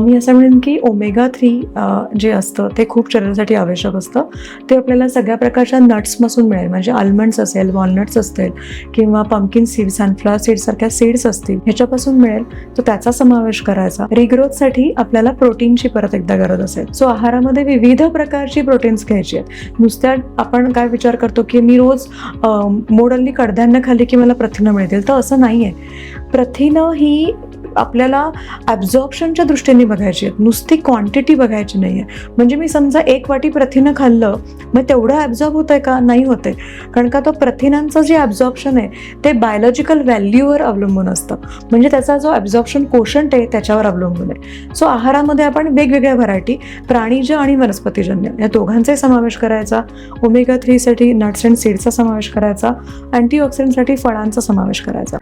मी असं म्हणेन की ओमेगा 3 जे असतं ते खूप शरीरासाठी आवश्यक असतं. ते आपल्याला सगळ्या प्रकारच्या नट्सपासून मिळेल, म्हणजे आल्मंड्स असेल, वॉलनट्स असतील किंवा पंपकिन सीड, सनफ्लॉवर सीड सारख्या सीड्स असतील ह्याच्यापासून मिळेल. तर त्याचा समावेश करायचा. रिग्रोथसाठी आपल्याला प्रोटीनची परत एकदा गरज असेल. सो आहारामध्ये विविध प्रकारची प्रोटीन्स घ्यायची आहेत. नुसत्या आपण काय विचार करतो की मी रोज मोडल्ली कडधान्य खाल्ली की मला प्रथिनं मिळतील, तर असं नाही आहे. प्रथिनं ही आपल्याला ॲब्झॉर्प्शनच्या दृष्टीने बघायची आहेत, नुसती क्वांटिटी बघायची नाही आहे. म्हणजे मी समजा 1 वाटी प्रथिनं खाल्लं, मग तेवढं ॲब्झॉर्ब होतं आहे का? नाही होते. कारण का तो प्रथिनांचं जे ॲब्झॉर्प्शन आहे ते बायोलॉजिकल व्हॅल्यूवर अवलंबून असतं, म्हणजे त्याचा जो ॲब्झॉर्प्शन कोशंट आहे त्याच्यावर अवलंबून आहे. सो आहारामध्ये आपण वेगवेगळ्या व्हरायटी, प्राणीज आणि वनस्पतीजन्य या दोघांचाही समावेश करायचा. ओमेगा 3 साठी नट्स अँड सीड्सचा समावेश करायचा. अँटीऑक्सिडंटसाठी फळांचा समावेश करायचा.